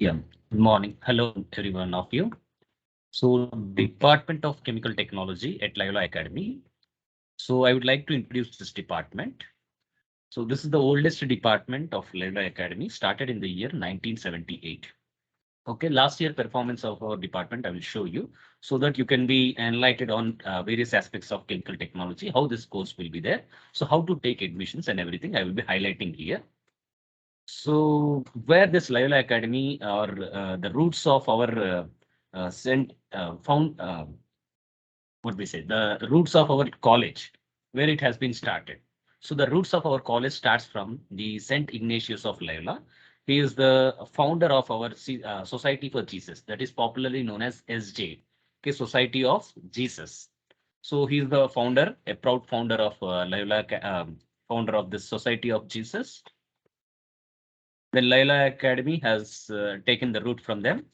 Yeah, good morning. Hello, every one of you. So, Department of Chemical Technology at Loyola Academy. So, I would like to introduce this department. So, this is the oldest department of Loyola Academy, started in the year 1978. Okay, last year performance of our department, I will show you so that you can be enlightened on various aspects of chemical technology, how this course will be there. So, how to take admissions and everything, I will be highlighting here. So where this Loyola Academy or the roots of our found what we say the roots of our college where it has been started. So the roots of our college starts from the Saint Ignatius of Loyola. He is the founder of our Society for Jesus, that is popularly known as SJ, okay, Society of Jesus. So he is the founder, a proud founder of Loyola, founder of this Society of Jesus. The Laila Academy has taken the route from them.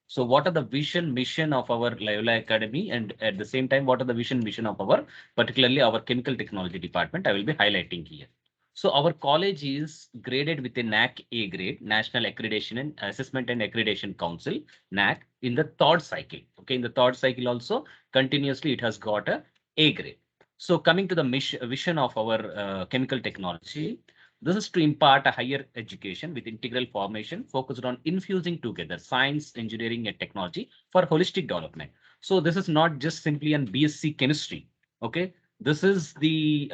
So what are the vision, mission of our Laila Academy? And at the same time, what are the vision, mission of our, particularly our chemical technology department? I will be highlighting here. So our college is graded with a NAC A grade, National Accreditation and Assessment and Accreditation Council, NAC, in the third cycle. Okay, in the third cycle also, continuously it has got a A grade. So coming to the mission, vision of our chemical technology, this is to impart a higher education with integral formation focused on infusing together science, engineering, and technology for holistic development. So this is not just simply an BSc chemistry. Okay, this is the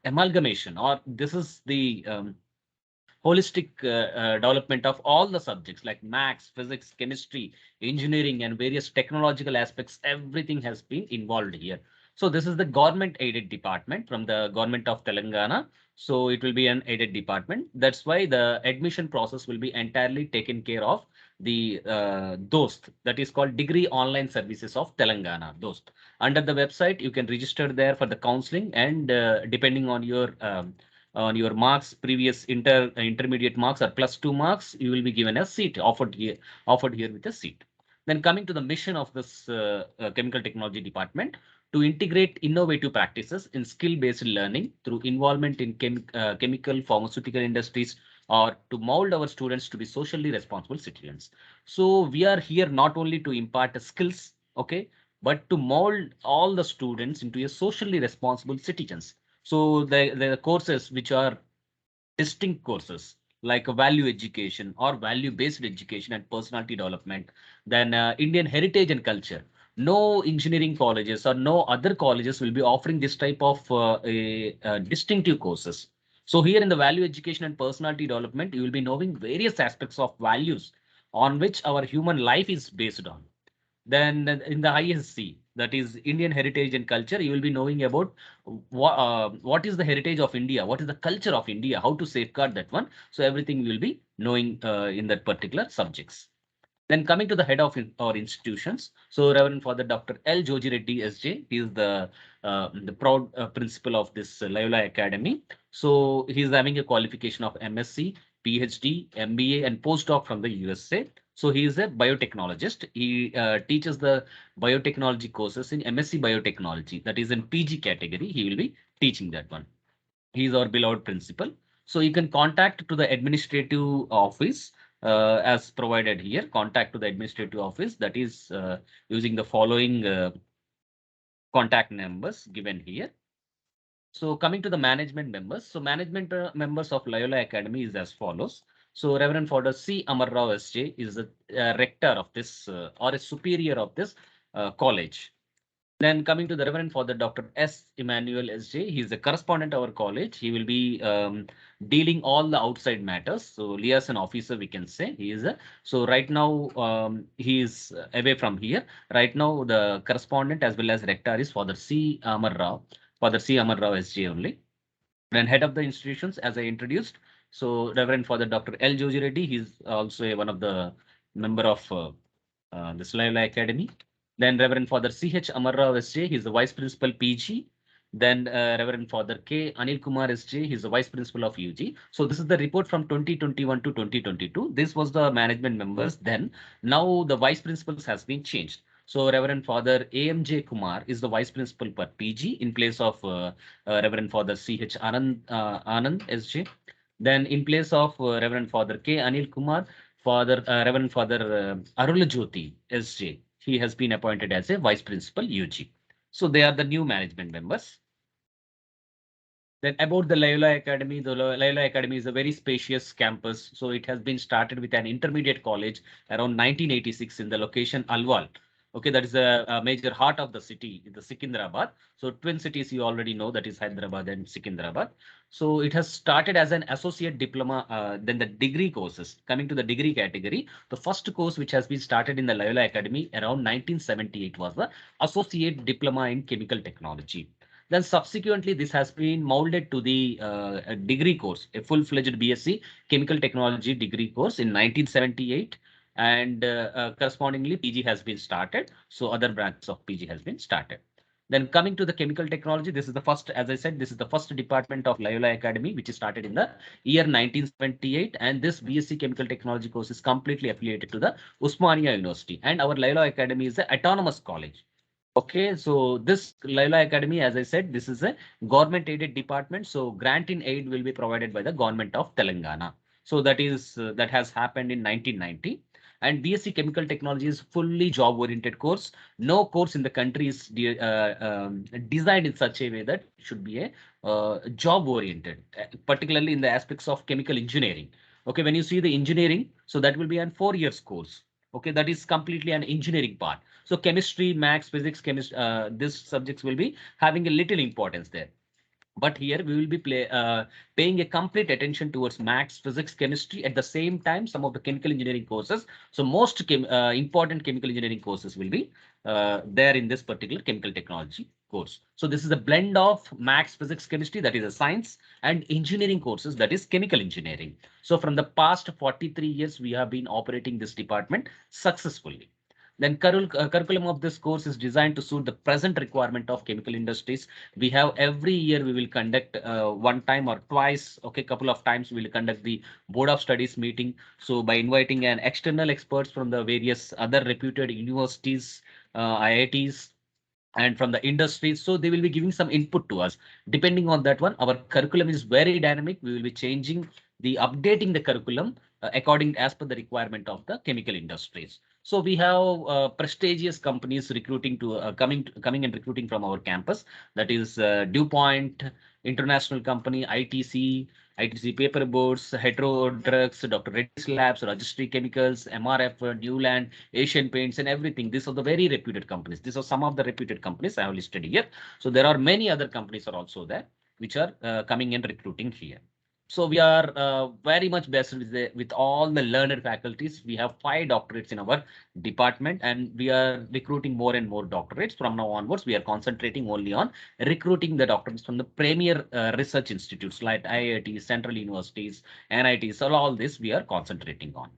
amalgamation, or this is the holistic development of all the subjects like maths, physics, chemistry, engineering, and various technological aspects. Everything has been involved here. So this is the government aided department from the government of Telangana. So it will be an aided department. That's why the admission process will be entirely taken care of the DOST, that is called Degree Online Services of Telangana, DOST. Under the website, you can register there for the counseling, and depending on your marks, previous intermediate marks or +2 marks, you will be given a seat offered here with a seat. Then coming to the mission of this chemical technology department, to integrate innovative practices in skill-based learning through involvement in chemical, pharmaceutical industries, or to mold our students to be socially responsible citizens. So we are here not only to impart skills, okay, but to mold all the students into a socially responsible citizens. So the courses which are distinct courses like a value education or value based education and personality development, then Indian heritage and culture. No engineering colleges or no other colleges will be offering this type of distinctive courses. So here in the value education and personality development, you will be knowing various aspects of values on which our human life is based on. Then in the ISC, that is Indian Heritage and Culture, you will be knowing about what is the heritage of India, what is the culture of India, how to safeguard that one. So everything you will be knowing in that particular subjects. Then coming to the head of our institutions, so Reverend Father Dr. L. Joji Reddy SJ, he is the proud principal of this Loyola Academy. So he is having a qualification of MSc, PhD, MBA, and postdoc from the USA. So he is a biotechnologist. He teaches the biotechnology courses in MSc Biotechnology, that is in PG category. He will be teaching that one. He is our beloved principal. So you can contact to the administrative office as provided here. Contact to the administrative office, that is using the following contact numbers given here. So coming to the management members, so management members of Loyola Academy is as follows. So Reverend Father C. Amar Rao SJ is the rector of this or a superior of this college. Then coming to the Reverend Father Dr. S. Emmanuel SJ, he is the correspondent of our college. He will be dealing all the outside matters. So liaison officer, we can say he is a. So right now he is away from here. Right now the correspondent as well as rector is Father C. Amar Rao, Father C. Amar Rao SJ only. Then head of the institutions, as I introduced. So Reverend Father Dr. L. Joji Reddy, he's also one of the member of this Loyola Academy. Then Reverend Father C.H. Amarrao S.J., he's the Vice Principal PG. Then Reverend Father K. Anil Kumar S.J., he's the Vice Principal of UG. So this is the report from 2021 to 2022. This was the management members then. Now the Vice Principals has been changed. So Reverend Father A.M.J. Kumar is the Vice Principal per PG in place of Reverend Father C.H. Anand S.J. Then in place of Reverend Father K. Anil Kumar, Father, Reverend Father Arul Jyoti SJ. He has been appointed as a Vice Principal UG. So they are the new management members. Then about the Loyola Academy, the Loyola Academy is a very spacious campus. So it has been started with an intermediate college around 1986 in the location Alwal. Okay, that is a major heart of the city, the Secunderabad. So twin cities you already know, that is Hyderabad and Secunderabad. So it has started as an associate diploma, then the degree courses. Coming to the degree category, the first course which has been started in the Loyola Academy around 1978 was the associate diploma in chemical technology. Then subsequently, this has been molded to the a degree course, a full-fledged BSc Chemical Technology degree course in 1978. And correspondingly, PG has been started. So other branches of PG has been started. Then coming to the chemical technology, this is the first, as I said, this is the first department of Loyola Academy, which is started in the year 1978. And this BSc Chemical Technology course is completely affiliated to the Usmania University. And our Loyola Academy is an autonomous college. Okay, so this Laila Academy, as I said, this is a government aided department. So grant in aid will be provided by the government of Telangana. So that is that has happened in 1990. And BSc Chemical Technology is fully job oriented course. No course in the country is designed in such a way that it should be a job oriented, particularly in the aspects of chemical engineering. Okay, when you see the engineering, so that will be an 4 years course. Okay, that is completely an engineering part. So chemistry, maths, physics, chemistry, these subjects will be having a little importance there. But here we will be paying a complete attention towards maths, physics, chemistry. At the same time, some of the chemical engineering courses. So most important chemical engineering courses will be there in this particular chemical technology course. So this is a blend of maths, physics, chemistry, that is a science, and engineering courses, that is chemical engineering. So from the past 43 years, we have been operating this department successfully. Then curriculum of this course is designed to suit the present requirement of chemical industries. We have every year we will conduct one time or twice, okay, couple of times we will conduct the board of studies meeting. So by inviting an external experts from the various other reputed universities, IITs, and from the industry, so they will be giving some input to us. Depending on that one, our curriculum is very dynamic. We will be changing the updating the curriculum according as per the requirement of the chemical industries. So we have prestigious companies recruiting to coming and recruiting from our campus, that is DuPont International Company, ITC Paper Boards, Hetero Drugs, Dr. Reddy's Labs, Registry Chemicals, MRF, Newland, Asian Paints, and everything. These are the very reputed companies. These are some of the reputed companies I have listed here. So there are many other companies are also there which are coming and recruiting here. So we are very much blessed with all the learned faculties. We have 5 doctorates in our department, and we are recruiting more and more doctorates. From now onwards, we are concentrating only on recruiting the doctorates from the premier research institutes like IITs, central universities, NITs. So all this we are concentrating on.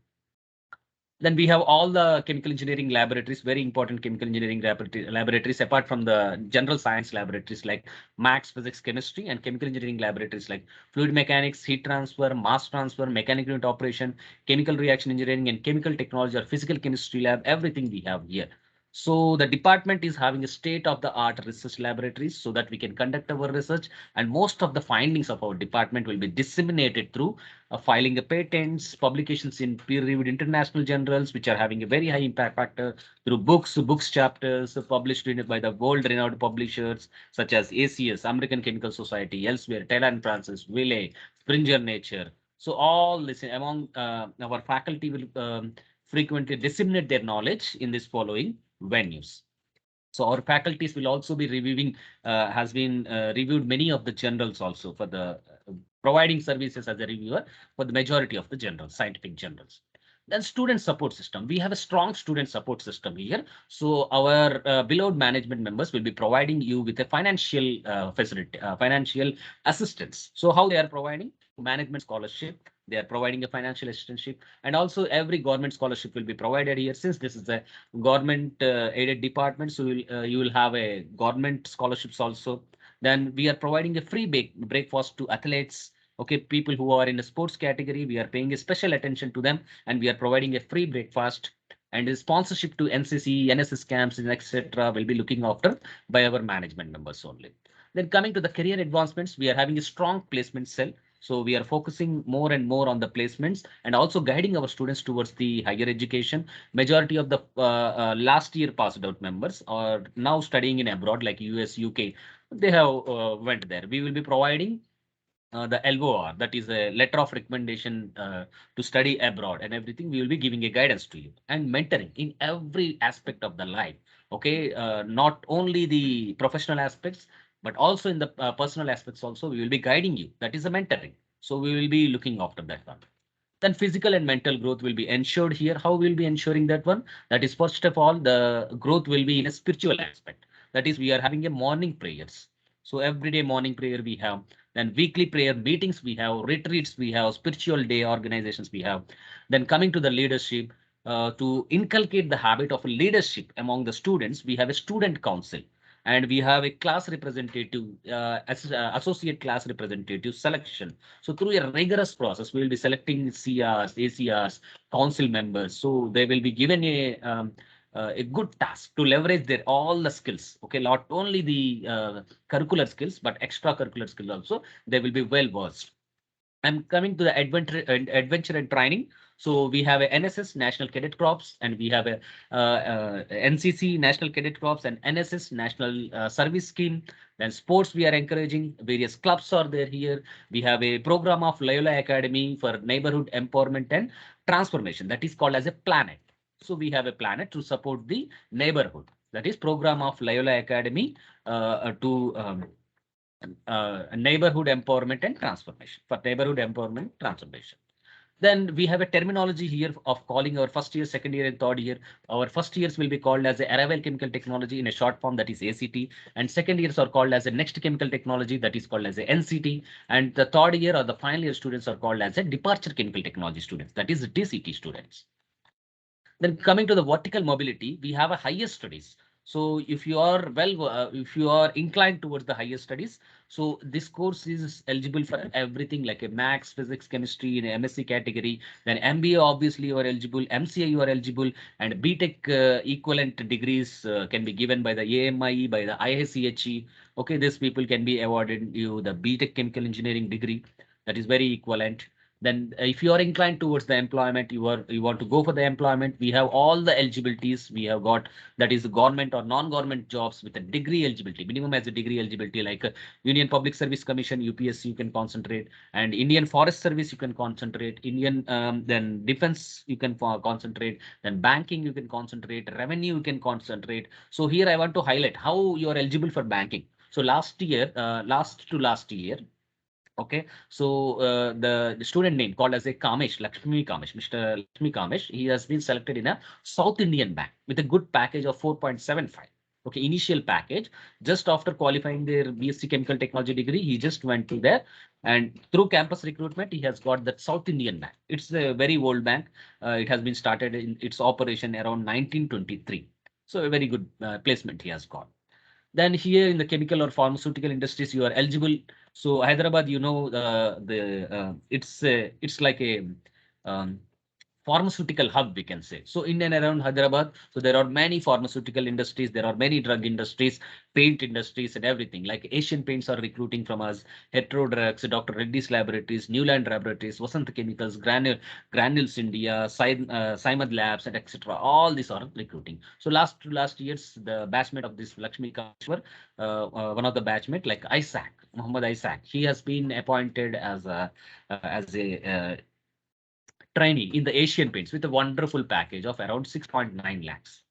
Then we have all the chemical engineering laboratories, very important chemical engineering laboratories, apart from the general science laboratories like maths, physics, chemistry, and chemical engineering laboratories like fluid mechanics, heat transfer, mass transfer, mechanical unit operation, chemical reaction engineering, and chemical technology or physical chemistry lab, everything we have here. So the department is having a state-of-the-art research laboratories so that we can conduct our research, and most of the findings of our department will be disseminated through filing a patents, publications in peer-reviewed international journals, which are having a very high impact factor, through books chapters published by the world-renowned publishers such as ACS, American Chemical Society, elsewhere, Taylor and Francis, Wiley, Springer Nature. So all this among our faculty will frequently disseminate their knowledge in this following venues. So our faculties will also be reviewing, has been reviewed many of the journals also for the providing services as a reviewer for the majority of the journals, scientific journals. Then student support system. We have a strong student support system here. So our beloved management members will be providing you with a financial facility, financial assistance. So how they are providing? Management scholarship. They are providing a financial assistance, and also every government scholarship will be provided here. Since this is a government aided department, so you will have a government scholarships also. Then we are providing a free breakfast to athletes. Okay, people who are in the sports category, we are paying a special attention to them, and we are providing a free breakfast. And the sponsorship to NCC, NSS camps, and etc. will be looking after by our management members only. Then coming to the career advancements, we are having a strong placement cell. So we are focusing more and more on the placements and also guiding our students towards the higher education. Majority of the last year passed out members are now studying in abroad like US, UK. They have went there. We will be providing the LOR, that is a letter of recommendation to study abroad and everything. We will be giving a guidance to you and mentoring in every aspect of the life. Okay, not only the professional aspects, but also in the personal aspects also, we will be guiding you. That is a mentoring. So we will be looking after that one. Then physical and mental growth will be ensured here. How we'll be ensuring that one? That is, first of all, the growth will be in a spiritual aspect. That is, we are having a morning prayers. So every day morning prayer we have, then weekly prayer meetings we have, retreats we have, spiritual day organizations we have. Then coming to the leadership, to inculcate the habit of leadership among the students, we have a student council and we have a class representative, associate class representative selection. So through a rigorous process, we will be selecting CRs, ACRs, council members. So they will be given a good task to leverage their all the skills. Okay, not only the curricular skills, but extracurricular skills also. They will be well versed. I'm coming to the adventure and training. So we have a NSS National Cadet Corps, and we have a NCC National Cadet Corps and NSS National Service Scheme. Then sports we are encouraging. Various clubs are there here. We have a program of Loyola Academy for neighborhood empowerment and transformation. That is called as a planet. So we have a planet to support the neighborhood. That is program of Loyola Academy to neighborhood empowerment and transformation, for neighborhood empowerment transformation. Then we have a terminology here of calling our first year, second year, and third year. Our first years will be called as the arrival chemical technology in a short form, that is ACT, and second years are called as the next chemical technology, that is called as the NCT, and the third year or the final year students are called as a departure chemical technology students, that is DCT students. Then coming to the vertical mobility, we have a higher studies. So if you are if you are inclined towards the higher studies, so this course is eligible for everything like a maths, physics, chemistry in a MSc category. Then MBA, obviously you are eligible, MCA you are eligible, and BTech equivalent degrees can be given by the AMIE, by the IICHE. Okay, these people can be awarded you the BTech chemical engineering degree. That is very equivalent. Then if you are inclined towards the employment, you want to go for the employment, we have all the eligibilities we have got, that is government or non-government jobs with a degree eligibility, minimum as a degree eligibility, like Union Public Service Commission, UPSC, you can concentrate, and Indian Forest Service you can concentrate, Indian then defense you can concentrate, then banking you can concentrate, revenue you can concentrate. So here I want to highlight how you are eligible for banking. So last year, last year, okay, so the student name called as a Kamesh, Lakshmi Kamesh, Mr. Lakshmi Kamesh, he has been selected in a South Indian bank with a good package of 4.75. Okay, initial package. Just after qualifying their BSc Chemical Technology degree, he just went to there, and through campus recruitment, he has got that South Indian bank. It's a very old bank. It has been started in its operation around 1923. So a very good placement he has got. Then here in the chemical or pharmaceutical industries, you are eligible. So Hyderabad, you know, it's like a um, pharmaceutical hub, we can say. So in and around Hyderabad, so there are many pharmaceutical industries, there are many drug industries, paint industries, and everything. Like Asian Paints are recruiting from us, Hetero Drugs, Dr. Reddy's Laboratories, Newland Laboratories, Vasant Chemicals, Granules India, Simad Labs, and etc. All these are recruiting. So last years, the batchmate of this Lakshmi Kameshwar, one of the batchmate like Isaac, Muhammad Isaac, he has been appointed as a trainee in the Asian Paints with a wonderful package of around 6.9 lakhs.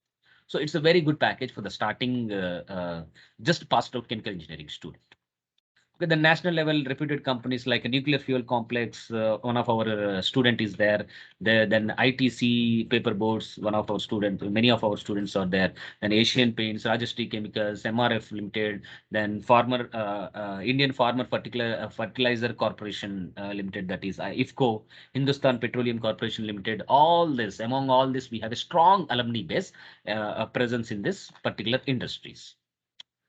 So it's a very good package for the starting just passed out chemical engineering student. Okay, the national level reputed companies like a nuclear fuel complex, one of our student is there. Then ITC paper boards, one of our students, many of our students are there. Then Asian Paints, Rajastri Chemicals, MRF Limited, then Farmer Indian Farmer Fertilizer Corporation Limited, that is IFCO, Hindustan Petroleum Corporation Limited. All this, among all this, we have a strong alumni base presence in this particular industries.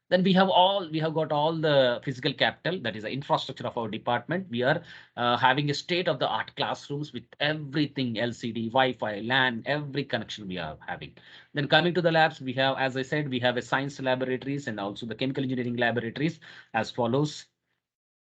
Then we have got all the physical capital, that is the infrastructure of our department. We are having a state of the art classrooms with everything, LCD, Wi-Fi, LAN, every connection we are having. Then coming to the labs, we have, as I said, we have a science laboratories and also the chemical engineering laboratories as follows.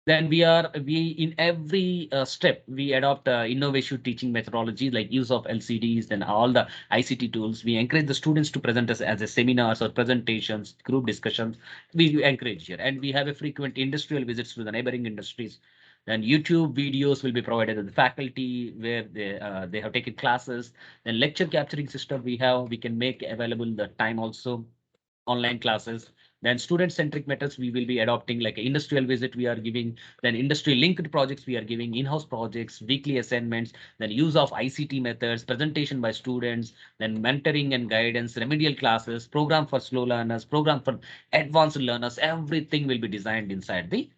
Then we in every step we adopt innovative teaching methodology like use of LCDs and all the ICT tools. We encourage the students to present us as a seminars or presentations, group discussions. We encourage here, and we have a frequent industrial visits to the neighboring industries. Then YouTube videos will be provided to the faculty where they have taken classes. Then lecture capturing system we can make available the time also online classes. Then student centric methods we will be adopting like industrial visit we are giving, then industry linked projects we are giving, in-house projects, weekly assignments, then use of ICT methods, presentation by students, then mentoring and guidance, remedial classes, program for slow learners, program for advanced learners. Everything will be designed inside the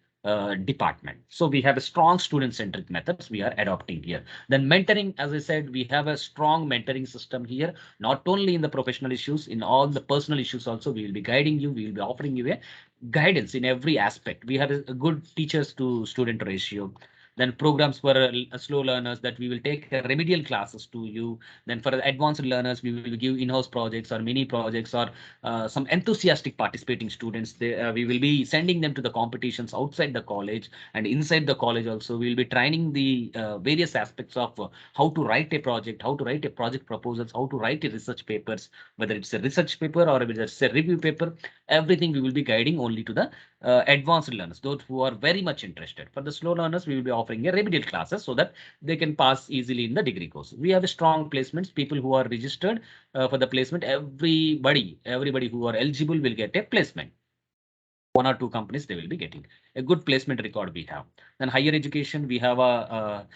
department. So we have a strong student centric methods we are adopting here. Then mentoring, as I said, we have a strong mentoring system here, not only in the professional issues, in all the personal issues also. We will be guiding you, we will be offering you a guidance in every aspect. We have a good teachers to student ratio. Then programs for slow learners that we will take remedial classes to you. Then for advanced learners we will give in-house projects or mini projects or some enthusiastic participating students. We will be sending them to the competitions outside the college and inside the college also. We will be training the various aspects of how to write a project, how to write a project proposals, how to write a research papers, whether it's a research paper or whether it's a review paper. Everything we will be guiding only to the advanced learners, those who are very much interested. For the slow learners, we will be offering a remedial classes so that they can pass easily in the degree course. We have a strong placements. People who are registered for the placement, everybody who are eligible will get a placement. One or two companies they will be getting a good placement record we have. Then higher education, we have a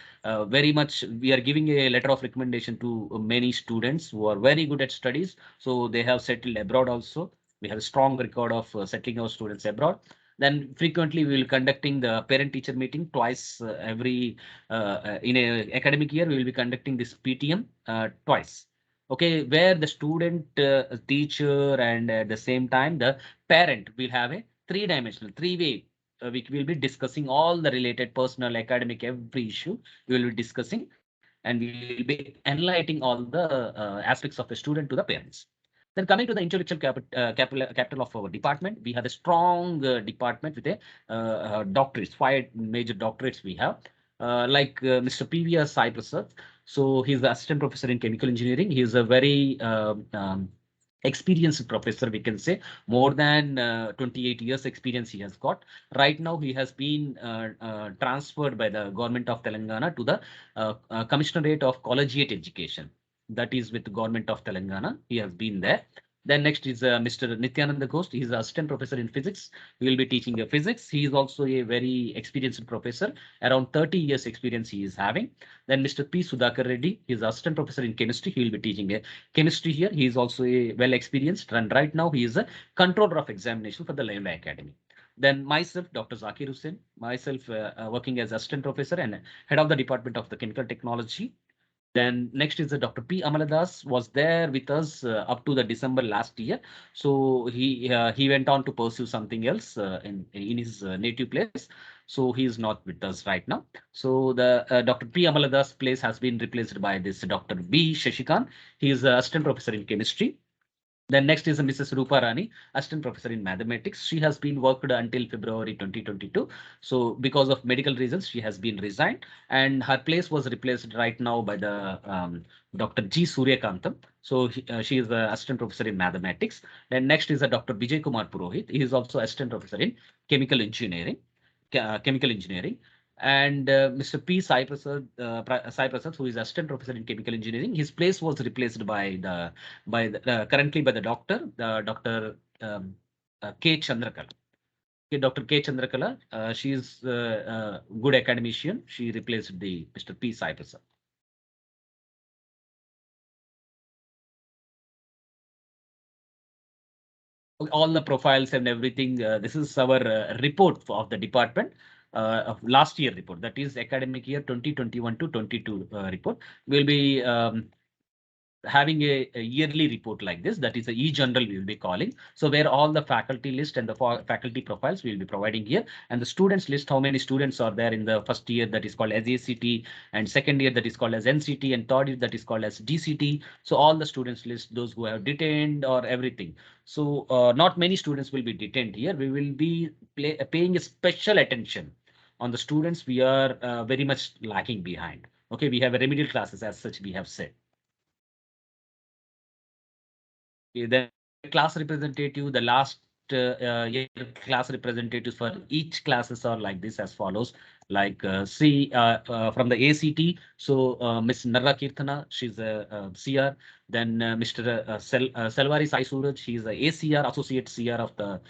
very much we are giving a letter of recommendation to many students who are very good at studies, so they have settled abroad also. We have a strong record of settling our students abroad. Then frequently we will conducting the parent teacher meeting twice every in a academic year. We will be conducting this PTM twice. Okay, where the student, teacher, and at the same time the parent will have a three-dimensional, three-way. We will be discussing all the related personal, academic, every issue. We will be discussing and we will be enlightening all the aspects of the student to the parents. Then coming to the intellectual capital of our department, we have a strong department with a doctorates, five major doctorates we have. Like Mr. PVS Sai Prasad. So he's the assistant professor in chemical engineering. He is a very experienced professor, we can say. More than 28 years experience he has got. Right now he has been transferred by the government of Telangana to the commissionerate of collegiate education. That is with the government of Telangana. He has been there. Then next is Mr. Nityananda Ghost. He is assistant professor in physics. He will be teaching physics. He is also a very experienced professor. Around 30 years experience he is having. Then Mr. P. Sudhakar Reddy. He is assistant professor in chemistry. He will be teaching chemistry here. He is also a well experienced, and right now he is a controller of examination for the Loyola Academy. Then myself, Dr. Zakir Hussain, myself working as assistant professor and head of the Department of the Chemical Technology. Then next is the Dr. P. Amaladas was there with us up to the December last year. So he went on to pursue something else in his native place. So he is not with us right now. So the Dr. P. Amaladas place has been replaced by this Dr. B. Shashikan. He is assistant professor in chemistry. Then next is Mrs. Rupa Rani, assistant professor in mathematics. She has been worked until February 2022. So because of medical reasons, she has been resigned, and her place was replaced right now by the Dr. G. Suryakantam. So she is the assistant professor in mathematics. Then next is a Dr. Vijay Kumar Purohit. He is also assistant professor in chemical engineering. Chemical engineering. And Mr. P. Sai Prasad, who is assistant professor in chemical engineering, his place was replaced by the currently by the Dr. K. Chandrakala. Okay, Dr. K. Chandrakala, she is a good academician. She replaced the Mr. P. Sai Prasad. All the profiles and everything. This is our report of the department of last year report. That is academic year 2021 to 22 report. We'll be having a yearly report like this. That is a e-journal we will be calling. So where all the faculty list and the faculty profiles we will be providing here, and the students list, how many students are there in the first year, that is called as ACT, and second year that is called as NCT, and third year that is called as DCT. So all the students list, those who have detained or everything. So not many students will be detained here. We will be paying a special attention on the students, we are very much lacking behind. Okay, we have a remedial classes as such, we have said. Okay, then class representative, the last year class representatives for each classes are like this as follows. Like from the ACT, so Miss Narra Kirtana, she's a CR. Then Selvari Sai Suraj, she's a ACR, Associate CR of the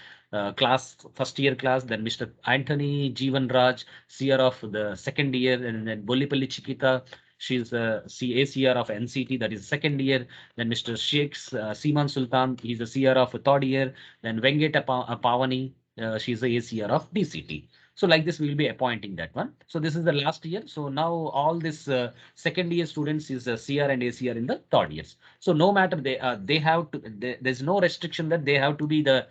class, first year class. Then Mr. Anthony Jeevan Raj, CR of the second year. And then Bolipalli Chikita, she's a ACR of NCT, that is second year. Then Mr. Sheikh Seeman Sultan, he's a CR of third year. Then Vengeta Pavani, she's the ACR of DCT. So like this, we will be appointing that one. So this is the last year. So now all this second year students is CR and ACR in the third years. So no matter they have to, there's no restriction that they have to be the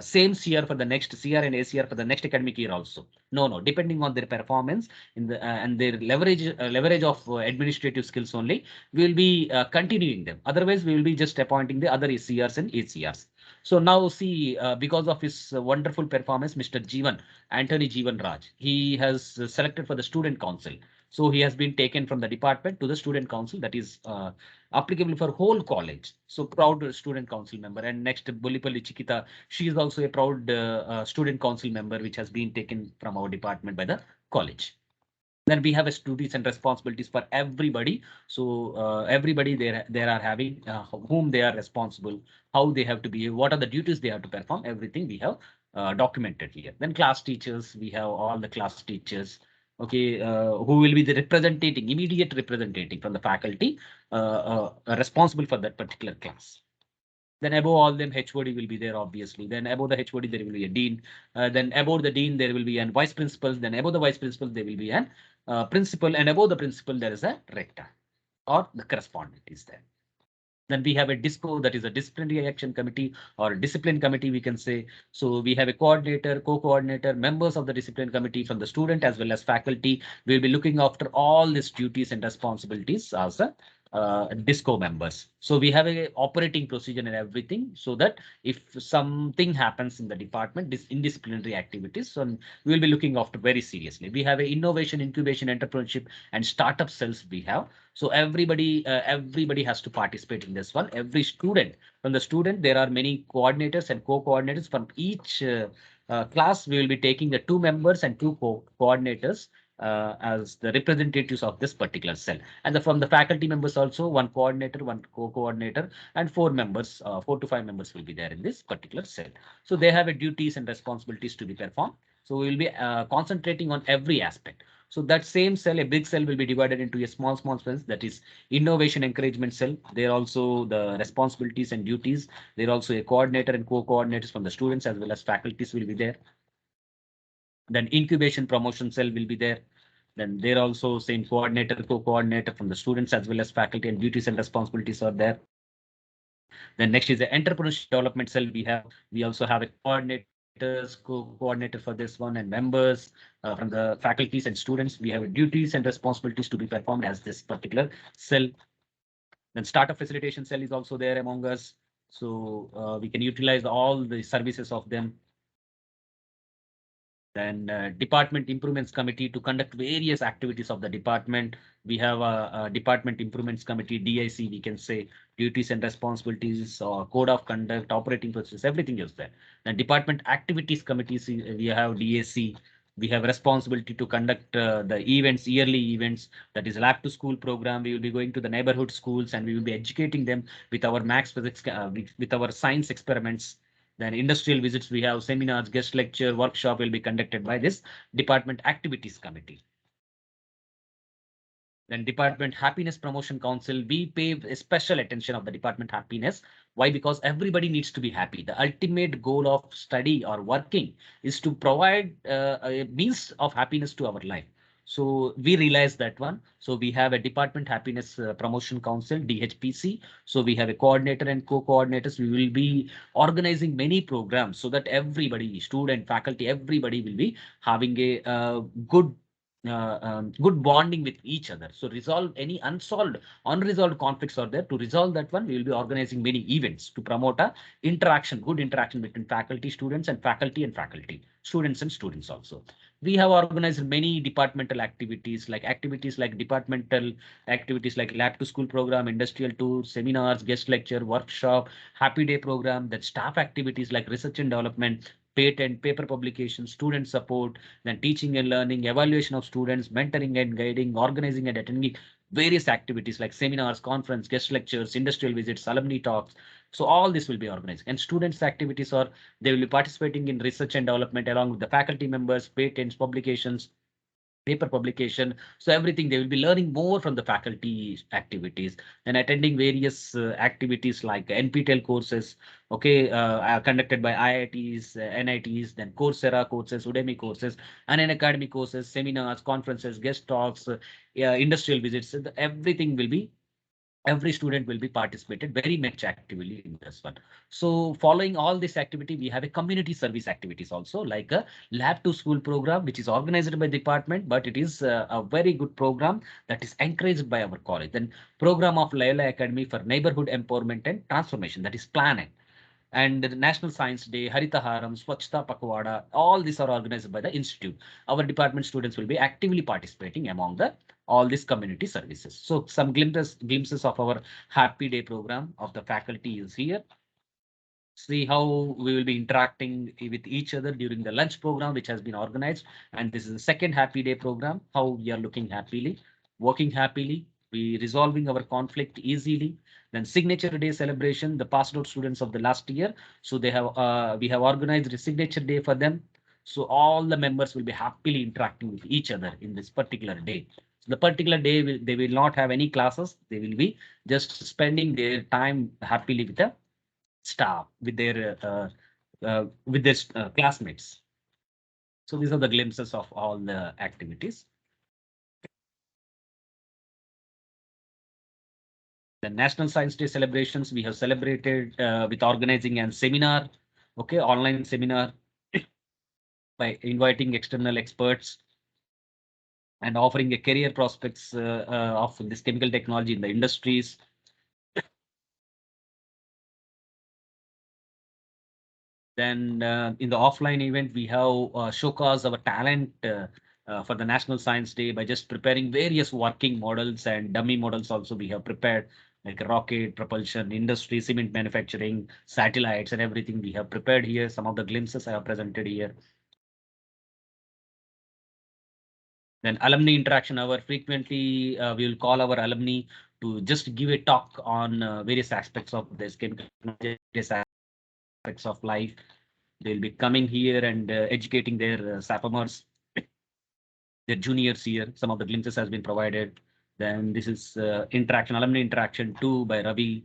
same CR for the next CR and ACR for the next academic year also. No, no, depending on their performance in the and their leverage of administrative skills only, we will be continuing them. Otherwise, we will be just appointing the other CRs and ACRs. So now see, because of his wonderful performance, Mr. Jeevan, Anthony Jeevan Raj, he has selected for the student council. So he has been taken from the department to the student council, that is applicable for whole college. So proud student council member. And next, Bolipalli Chikita, she is also a proud student council member, which has been taken from our department by the college. Then we have a duties and responsibilities for everybody. So everybody there are having whom they are responsible, how they have to be, what are the duties they have to perform. Everything we have documented here. Then class teachers, we have all the class teachers. Okay, who will be the representing, immediate representing from the faculty responsible for that particular class. Then above all them, HOD will be there, obviously. Then above the HOD, there will be a dean. Then above the dean, there will be an vice principal. Then above the vice principal, there will be an principal. And above the principal, there is a rector or the correspondent is there. Then we have a DISCO, that is a disciplinary action committee or discipline committee, we can say. So we have a coordinator, co-coordinator, members of the discipline committee from the student as well as faculty. We'll be looking after all these duties and responsibilities as a DISCO members. So we have a operating procedure and everything, so that if something happens in the department, this indisciplinary activities, so we will be looking after very seriously. We have a innovation, incubation, entrepreneurship, and startup cells we have. So everybody has to participate in this one. Every student, from the student, there are many coordinators and co-coordinators from each class. We will be taking the 2 members and 2 coordinators as the representatives of this particular cell. And from the faculty members also, 1 coordinator, 1 co-coordinator, and 4 members, 4 to 5 members will be there in this particular cell. So they have a duties and responsibilities to be performed. So we will be concentrating on every aspect. So that same cell, a big cell, will be divided into a small cells, that is innovation encouragement cell. There also the responsibilities and duties. There also a coordinator and co-coordinators from the students as well as faculties will be there. Then incubation promotion cell will be there. Then there also same coordinator, co-coordinator from the students as well as faculty, and duties and responsibilities are there. Then next is the entrepreneurship development cell. We also have a coordinators, co-coordinator for this one, and members from the faculties and students. We have duties and responsibilities to be performed as this particular cell. Then startup facilitation cell is also there among us. So we can utilize all the services of them. Then department improvements committee to conduct various activities of the department. We have a department improvements committee, DIC, we can say, duties and responsibilities, or code of conduct, operating procedures, everything is there. Then department activities committees, we have DAC. We have responsibility to conduct the events, yearly events, that is lab to school program. We will be going to the neighborhood schools and we will be educating them with our max physics, with our science experiments. Then industrial visits, we have seminars, guest lecture, workshop will be conducted by this department activities committee. Then department happiness promotion council, we pay special attention of the department happiness. Why? Because everybody needs to be happy. The ultimate goal of study or working is to provide a means of happiness to our life. So we realize that one. So we have a department happiness promotion council, DHPC. So we have a coordinator and co-coordinators. We will be organizing many programs so that everybody, student, faculty, everybody will be having a good bonding with each other. So resolve any unresolved conflicts are there. To resolve that one, we will be organizing many events to promote a interaction, good interaction between faculty, students, and faculty, students and students also. We have organized many departmental activities like departmental activities like lab to school program, industrial tours, seminars, guest lecture, workshop, happy day program, then staff activities like research and development, patent, paper publication, student support, then teaching and learning, evaluation of students, mentoring and guiding, organizing and attending various activities like seminars, conference, guest lectures, industrial visits, alumni talks. So all this will be organized, and students' activities are they will be participating in research and development along with the faculty members, patents, publications, paper publication. So everything they will be learning more from the faculty activities and attending various activities like NPTEL courses, okay, conducted by IITs, NITs, then Coursera courses, Udemy courses, and in academic courses, seminars, conferences, guest talks, yeah, industrial visits. So everything will be every student will be participated very much actively in this one. So following all this activity, we have a community service activities also like a lab to school program, which is organized by department, but it is a very good program that is encouraged by our college. Then program of Loyola Academy for neighborhood empowerment and transformation, that is planning, and the National Science Day, Haritaharam, Swachhta Pakwada, all these are organized by the institute. Our department students will be actively participating among the all these community services. So some glimpses of our Happy Day program of the faculty is here. See how we will be interacting with each other during the lunch program, which has been organized. And this is the second Happy Day program, how we are looking happily, working happily, we resolving our conflict easily. Then signature day celebration, the passed out students of the last year. So they have we have organized a signature day for them. So all the members will be happily interacting with each other in this particular day. So the particular day they will not have any classes. They will be just spending their time happily with the staff with their classmates. So these are the glimpses of all the activities. The National Science Day celebrations we have celebrated with organizing a seminar, okay, online seminar by inviting external experts and offering a career prospects of this chemical technology in the industries. Then in the offline event, we have showcased our talent for the National Science Day by just preparing various working models and dummy models. Also, we have prepared like rocket propulsion, industry, cement manufacturing, satellites, and everything we have prepared here. Some of the glimpses I have presented here. Then alumni interaction hour. Frequently, we will call our alumni to just give a talk on various aspects of this chemical, various aspects of life. They'll be coming here and educating their sophomores, their juniors here. Some of the glimpses has been provided. Then this is interaction, alumni interaction 2 by Ravi.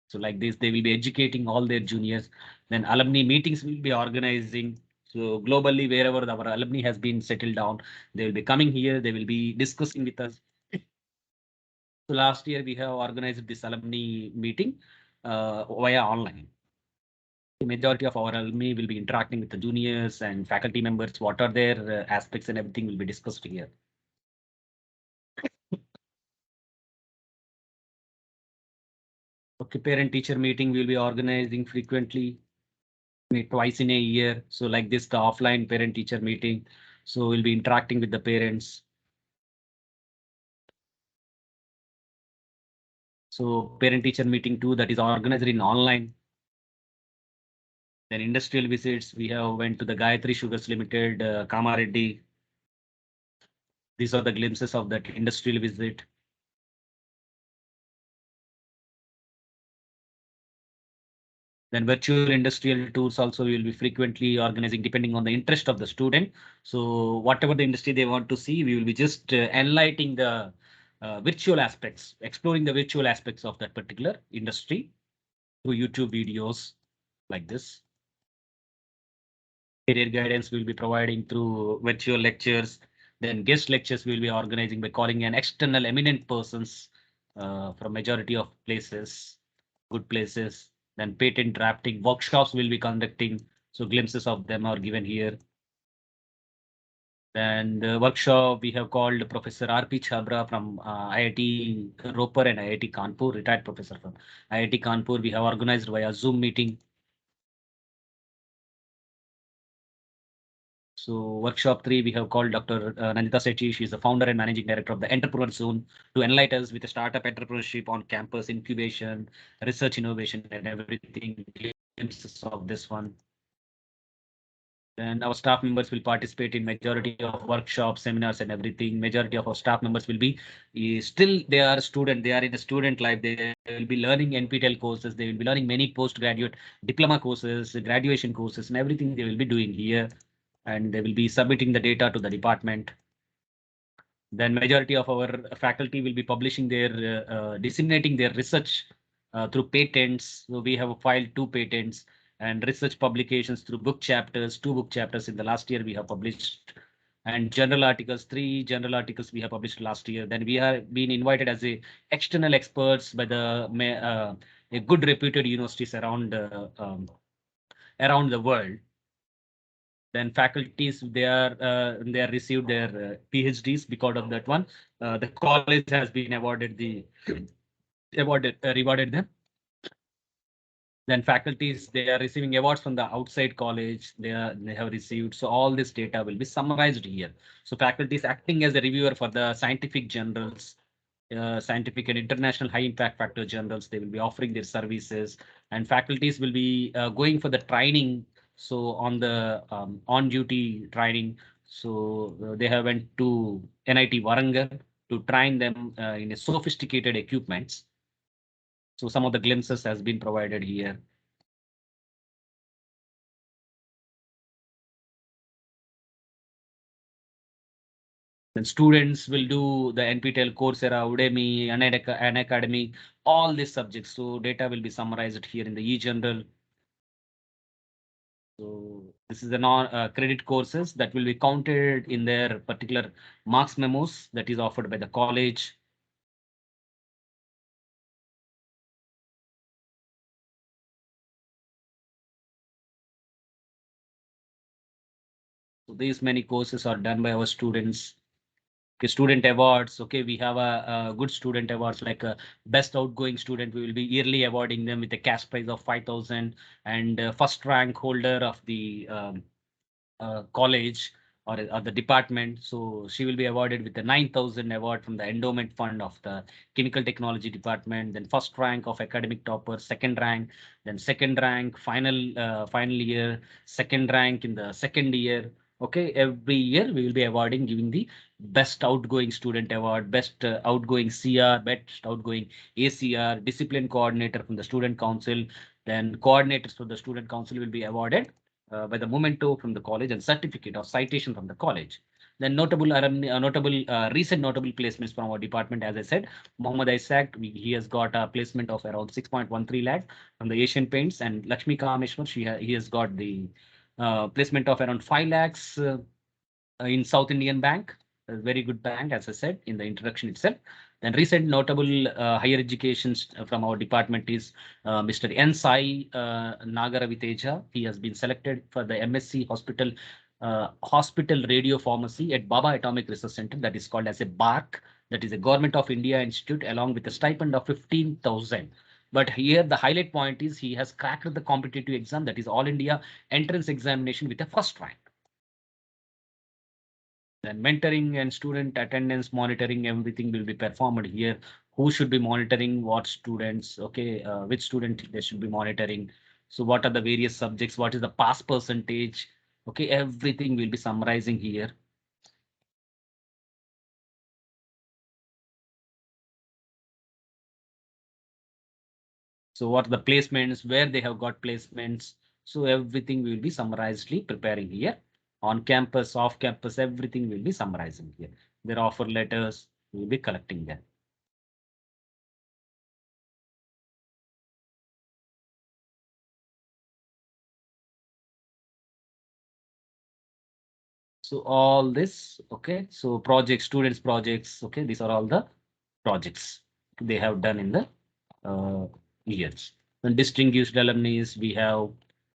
So like this, they will be educating all their juniors. Then alumni meetings will be organizing. So globally, wherever our alumni has been settled down, they will be coming here. They will be discussing with us. So last year we have organized this alumni meeting via online. The majority of our alumni will be interacting with the juniors and faculty members. What are their aspects and everything will be discussed here. Okay, parent-teacher meeting will be organizing frequently, twice in a year. So like this, the offline parent-teacher meeting. So we'll be interacting with the parents. So parent-teacher meeting too, that is organized in online. Then industrial visits, we have went to the Gayatri Sugars Limited, Kamareddy. These are the glimpses of that industrial visit. Then virtual industrial tours also will be frequently organizing depending on the interest of the student. So whatever the industry they want to see, we will be just enlightening the virtual aspects, exploring the virtual aspects of that particular industry through YouTube videos like this. Career guidance will be providing through virtual lectures. Then guest lectures will be organizing by calling an external eminent persons from majority of places, good places. Then patent drafting workshops will be conducting. So glimpses of them are given here. Then the workshop we have called Professor R.P. Chabra from IIT Roper and IIT Kanpur, retired professor from IIT Kanpur. We have organized via Zoom meeting. So workshop 3, we have called Dr. Nandita Sethi. She is the founder and managing director of the Entrepreneur Zone to enlighten us with the startup entrepreneurship on campus incubation, research innovation, and everything. Glimpses of this one. Then our staff members will participate in majority of workshops, seminars, and everything. Majority of our staff members will be still they are student. They are in the student life. They will be learning NPTEL courses. They will be learning many postgraduate diploma courses, graduation courses, and everything they will be doing here. And they will be submitting the data to the department. Then majority of our faculty will be publishing their disseminating their research through patents. So we have filed 2 patents and research publications through book chapters, 2 book chapters in the last year we have published, and journal articles, 3 journal articles we have published last year. Then we have been invited as a external experts by the a good reputed universities around the world. Then faculties they are received their PhDs because of that one. The college has been awarded rewarded them. Then faculties they are receiving awards from the outside college. They have received. So all this data will be summarized here. So faculties acting as a reviewer for the scientific journals, scientific and international high impact factor journals. They will be offering their services, and faculties will be going for the training. So on the on duty training. So they have went to NIT Warangal to train them in a sophisticated equipments. So some of the glimpses has been provided here. Then students will do the NPTEL, Coursera, Udemy, Unacademy, all these subjects. So data will be summarized here in the e-journal. So this is the non-credit courses that will be counted in their particular marks memos that is offered by the college. So these many courses are done by our students. Okay, student awards. Okay, we have a good student awards like a best outgoing student. We will be yearly awarding them with a cash prize of 5,000, and first rank holder of the college or the department. So she will be awarded with the 9,000 award from the endowment fund of the chemical technology department. Then first rank of academic topper, second rank, then second rank, final year, second rank in the second year. Okay, every year we will be awarding, giving the best outgoing student award, best outgoing CR, best outgoing ACR, discipline coordinator from the student council. Then coordinators from the student council will be awarded by the memento from the college and certificate or citation from the college. Then recent notable placements from our department, as I said, Mohammad Isaac, he has got a placement of around 6.13 lakh from the Asian Paints, and Lakshmi Kameshwar, he has got the placement of around 5 lakhs in South Indian Bank, a very good bank, as I said in the introduction itself. Then recent notable higher educations from our department is Mr. N. Sai Nagaraviteja. He has been selected for the MSc Hospital Radio Pharmacy at Baba Atomic Research Center, that is called as a BARC, that is a Government of India Institute, along with a stipend of 15,000. But here the highlight point is he has cracked the competitive exam, that is All India entrance examination, with a first rank. Then mentoring and student attendance monitoring, everything will be performed here. Who should be monitoring what students? Okay, which student they should be monitoring? So what are the various subjects? What is the pass percentage? Okay, everything will be summarizing here. So what are the placements, where they have got placements? So everything will be summarizedly preparing here. On campus, off campus, everything will be summarizing here. Their offer letters will be collecting them. So all this, okay. So projects, students projects, okay. These are all the projects they have done in the uh, years. And distinguished alumni, we have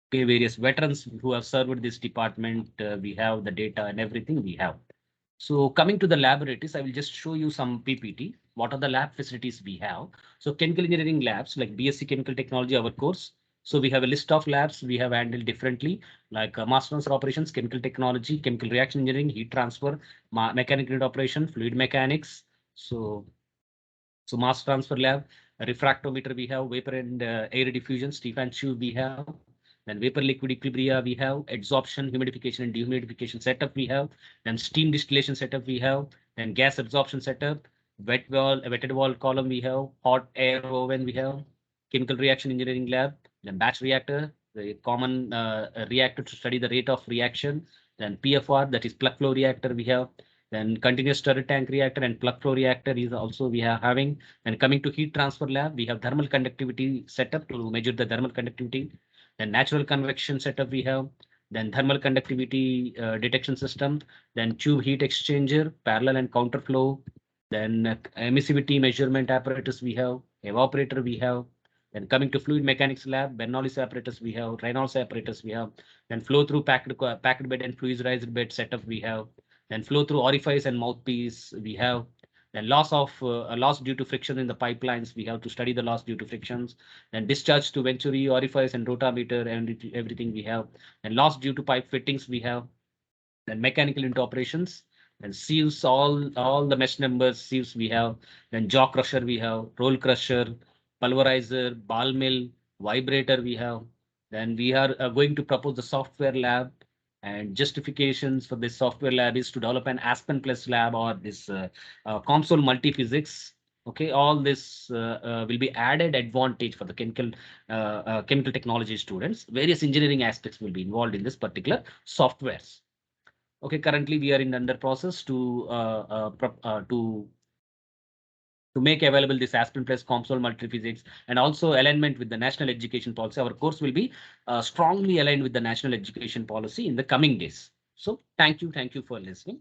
okay, various veterans who have served this department. We have the data and everything we have. So coming to the laboratories, I will just show you some PPT. What are the lab facilities we have? So chemical engineering labs like BSc Chemical Technology, our course. So we have a list of labs we have handled differently, like mass transfer operations, chemical technology, chemical reaction engineering, heat transfer, mechanical unit operation, fluid mechanics. So mass transfer lab, a refractometer we have, vapor and air diffusion, Stefan tube we have, then vapor liquid equilibria we have, adsorption, humidification and dehumidification setup we have, then steam distillation setup we have, then gas absorption setup, wetted wall column we have, hot air oven we have, chemical reaction engineering lab, then batch reactor, the common reactor to study the rate of reaction, then PFR, that is plug flow reactor we have, then continuous stirred tank reactor and plug flow reactor is also we are having. And coming to heat transfer lab, we have thermal conductivity setup to measure the thermal conductivity. Then natural convection setup we have. Then thermal conductivity detection system. Then tube heat exchanger, parallel and counter flow. Then emissivity measurement apparatus we have. Evaporator we have. Then coming to fluid mechanics lab, Bernoulli's apparatus we have. Reynolds apparatus we have. Then flow through packed bed and fluidized bed setup we have. Then flow through orifice and mouthpiece we have. Then loss due to friction in the pipelines. We have to study the loss due to frictions. Then discharge to venturi, orifice, and rotameter, and everything we have. And loss due to pipe fittings we have. Then mechanical into operations. Then sieves, all the mesh numbers sieves we have. Then jaw crusher we have, roll crusher, pulverizer, ball mill, vibrator we have. Then we are going to propose the software lab, and justifications for this software lab is to develop an Aspen Plus lab or this console multiphysics. Okay, all this will be added advantage for the chemical technology students. Various engineering aspects will be involved in this particular softwares. Okay, currently we are in under process to make available this Aspen Plus Comsol Multiphysics and also alignment with the national education policy. Our course will be strongly aligned with the national education policy in the coming days. So thank you for listening.